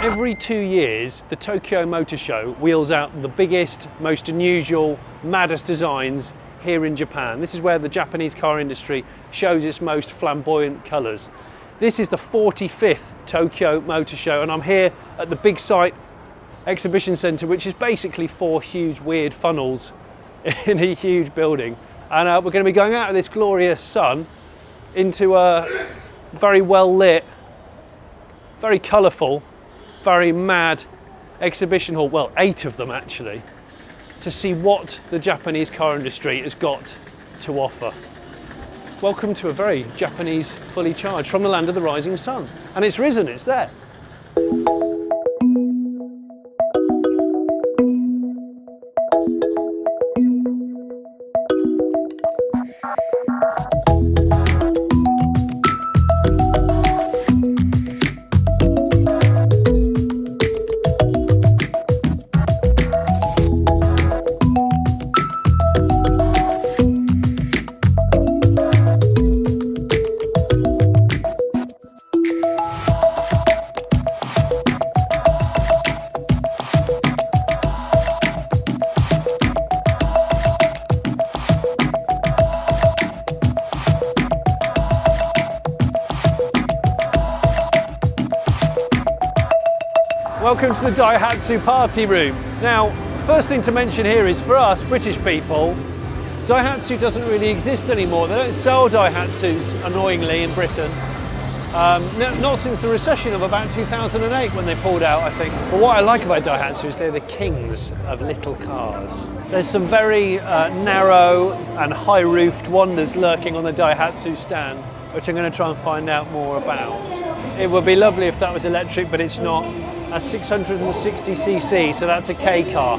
Every 2 years, the Tokyo Motor Show wheels out the biggest, most unusual, maddest designs here in Japan. This is where the Japanese car industry shows its most flamboyant colours. This is the 45th Tokyo Motor Show, and I'm here at the Big Sight Exhibition Centre, which is basically 4 huge weird funnels in a huge building. And we're going to be going out of this glorious sun into a very well lit, very colourful, very mad exhibition hall, well 8 of them actually, to see what the Japanese car industry has got to offer. Welcome to a very Japanese fully charged from the land of the rising sun. And it's risen, it's there. Welcome to the Daihatsu party room. Now, first thing to mention here is, for us British people, Daihatsu doesn't really exist anymore. They don't sell Daihatsus, annoyingly, in Britain. Not since the recession of about 2008 when they pulled out, I think. But what I like about Daihatsu is they're the kings of little cars. There's some very narrow and high-roofed wonders lurking on the Daihatsu stand, which I'm going to try and find out more about. It would be lovely if that was electric, but it's not. A 660cc, so that's a K car.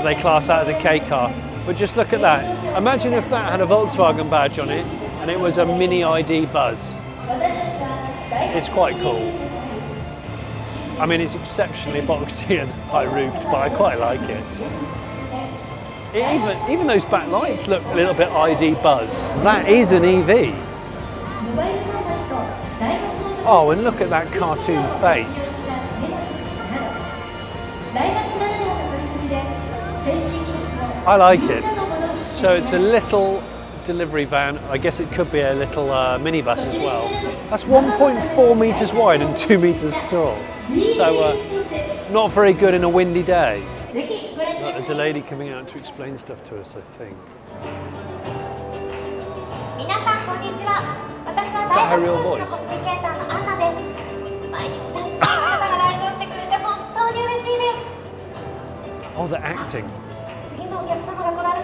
They class that as a K car. But just look at that. Imagine if that had a Volkswagen badge on it and it was a mini ID Buzz. It's quite cool. I mean, it's exceptionally boxy and high-roofed, but I quite like it. Even those back lights look a little bit ID Buzz. That is an EV. Oh, and look at that cartoon face. I like it. So it's a little delivery van. I guess it could be a little minibus as well. That's 1.4 metres wide and 2 metres tall. So not very good in a windy day. There's a lady coming out to explain stuff to us, I think. Is that her real voice? Oh, they're acting.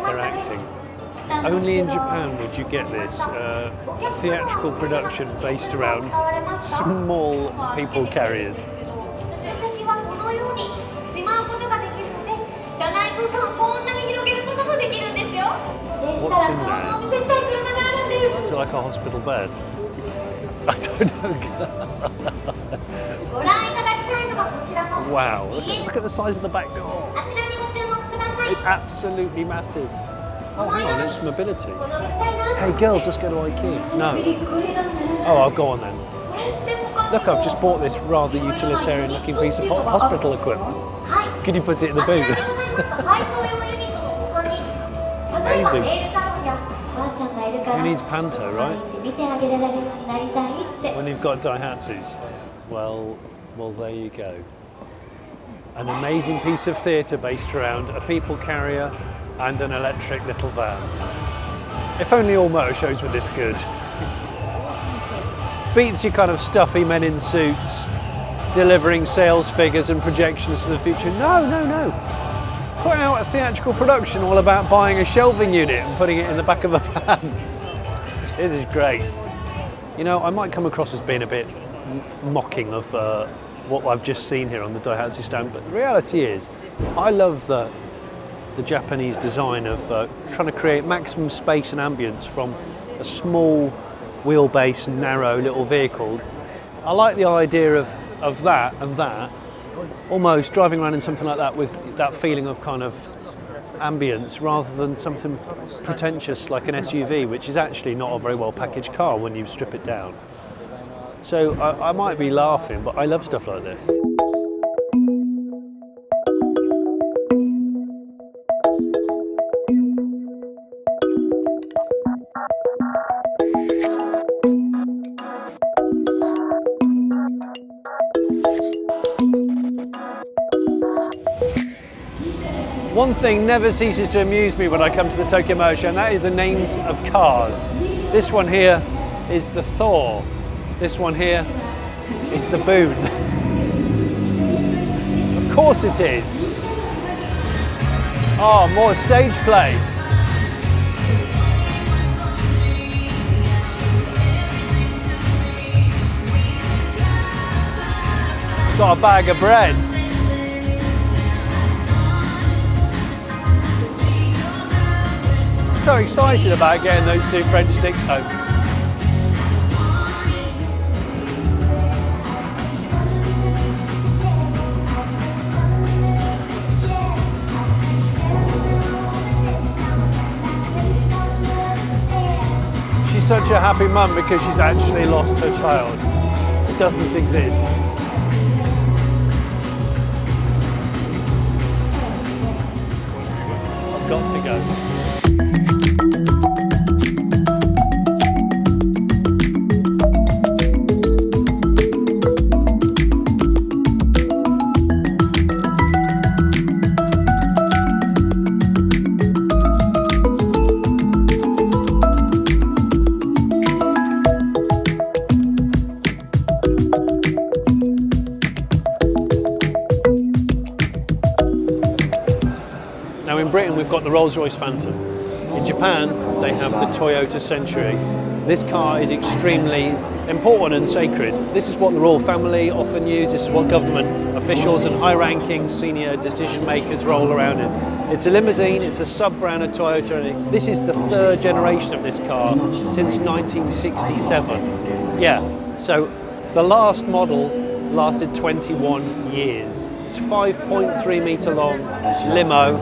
They're acting. Only in Japan would you get this. A theatrical production based around small people carriers. What's in there? Is it like a hospital bed? I don't know. Wow, look at the size of the back door. It's absolutely massive. Oh, hang on, it's mobility. Hey girls, let's go to IKEA. No. Oh, I'll go on then. Look, I've just bought this rather utilitarian looking piece of hospital equipment. Could you put it in the boot? Amazing. Who needs Panto, right? When you've got Daihatsus. Well, there you go. An amazing piece of theatre based around a people carrier and an electric little van. If only all motor shows were this good. Beats your kind of stuffy men in suits delivering sales figures and projections to the future. No. Put out a theatrical production all about buying a shelving unit and putting it in the back of a van. This is great. You know, I might come across as being a bit mocking of what I've just seen here on the Daihatsu stand, but the reality is, I love the Japanese design of trying to create maximum space and ambience from a small wheelbase, narrow little vehicle. I like the idea of that and that, almost driving around in something like that with that feeling of kind of ambience rather than something pretentious like an SUV, which is actually not a very well packaged car when you strip it down. So I might be laughing, but I love stuff like this. One thing never ceases to amuse me when I come to the Tokyo Motor Show, and that is the names of cars. This one here is the Thor. This one here is the Boon. Of course it is. Oh, more stage play. Got a bag of bread. So excited about getting those two French sticks home. She's such a happy mum because she's actually lost her child. It doesn't exist. Got to go. Now in Britain we've got the Rolls-Royce Phantom. In Japan they have the Toyota Century. This car is extremely important and sacred. This is what the royal family often use, this is what government officials and high-ranking senior decision makers roll around in. It's a limousine, it's a sub-brand of Toyota, and this is the third generation of this car since 1967. Yeah, so the last model lasted 21 years. It's a 5.3 metre long limo.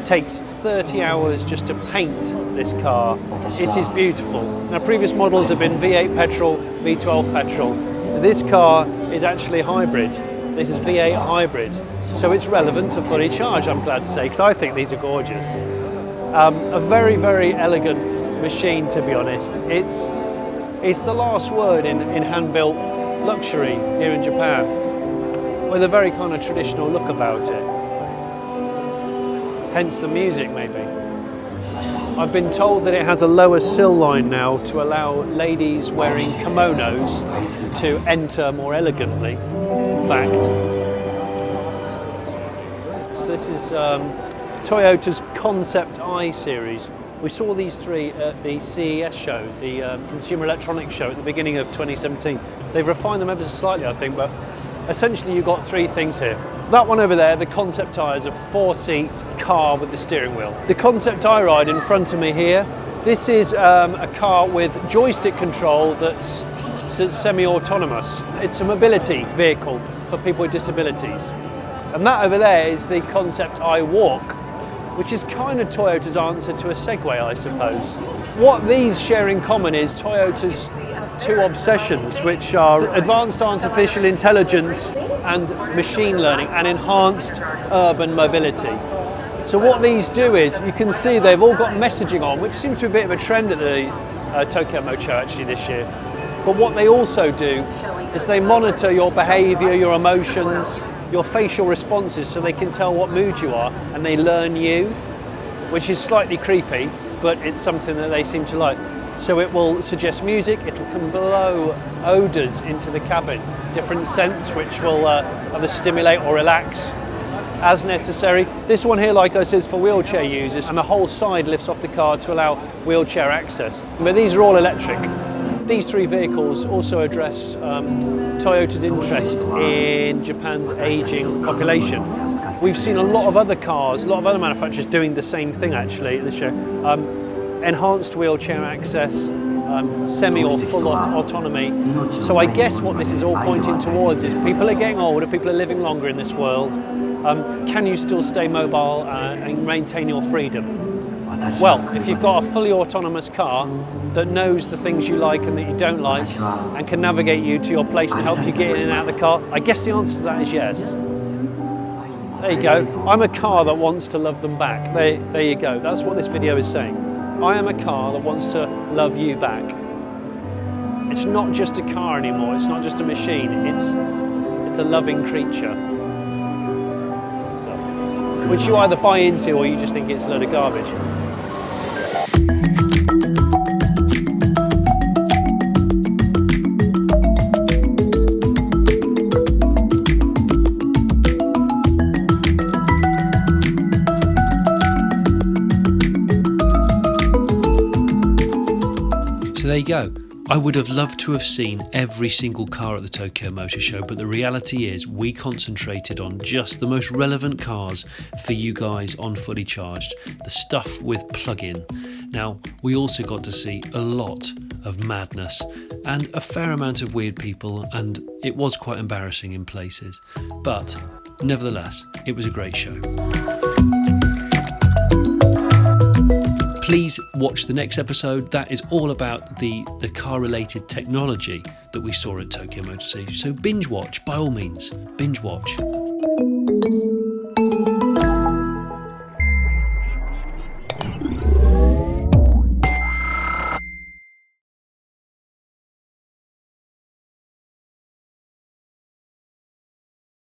Takes 30 hours just to paint this car. It is beautiful. Now previous models have been V8 petrol, V12 petrol. This car is actually hybrid. This is V8 hybrid. So it's relevant to fully charge, I'm glad to say, because I think these are gorgeous. A very, very elegant machine, to be honest. It's the last word in hand-built luxury here in Japan, with a very kind of traditional look about it. Hence the music, maybe. I've been told that it has a lower sill line now to allow ladies wearing kimonos to enter more elegantly. In fact, so this is Toyota's Concept I series. We saw these three at the CES show, the Consumer Electronics show at the beginning of 2017. They've refined them ever so slightly, I think, but essentially you've got three things here. That one over there, the Concept I, is a 4-seat car with the steering wheel. The Concept I ride in front of me here, this is a car with joystick control that's semi-autonomous. It's a mobility vehicle for people with disabilities. And that over there is the Concept I Walk, which is kind of Toyota's answer to a Segway, I suppose. What these share in common is Toyota's two obsessions, which are advanced artificial intelligence and machine learning and enhanced urban mobility. So what these do is, you can see they've all got messaging on, which seems to be a bit of a trend at the Tokyo Motor Show actually this year. But what they also do is they monitor your behaviour, your emotions, your facial responses, so they can tell what mood you are, and they learn you, which is slightly creepy, but it's something that they seem to like. So it will suggest music, it can blow odours into the cabin, different scents which will either stimulate or relax as necessary. This one here, like I said, is for wheelchair users, and the whole side lifts off the car to allow wheelchair access. But these are all electric. These three vehicles also address Toyota's interest in Japan's ageing population. We've seen a lot of other cars, a lot of other manufacturers doing the same thing actually at the show. Enhanced wheelchair access, semi or full autonomy. So I guess what this is all pointing towards is people are getting older, people are living longer in this world. Can you still stay mobile and maintain your freedom? Well, if you've got a fully autonomous car that knows the things you like and that you don't like and can navigate you to your place and help you get in and out of the car, I guess the answer to that is yes. There you go. I'm a car that wants to love them back. There you go. That's what this video is saying. I am a car that wants to love you back. It's not just a car anymore. It's not just a machine. It's a loving creature. which you either buy into or you just think it's a load of garbage. So there you go. I would have loved to have seen every single car at the Tokyo Motor Show, but the reality is we concentrated on just the most relevant cars for you guys on Fully Charged, the stuff with plug-in. Now, we also got to see a lot of madness and a fair amount of weird people, and it was quite embarrassing in places. But nevertheless, it was a great show. Please watch the next episode. That is all about the car-related technology that we saw at Tokyo Motor Show. So binge watch, by all means, binge watch.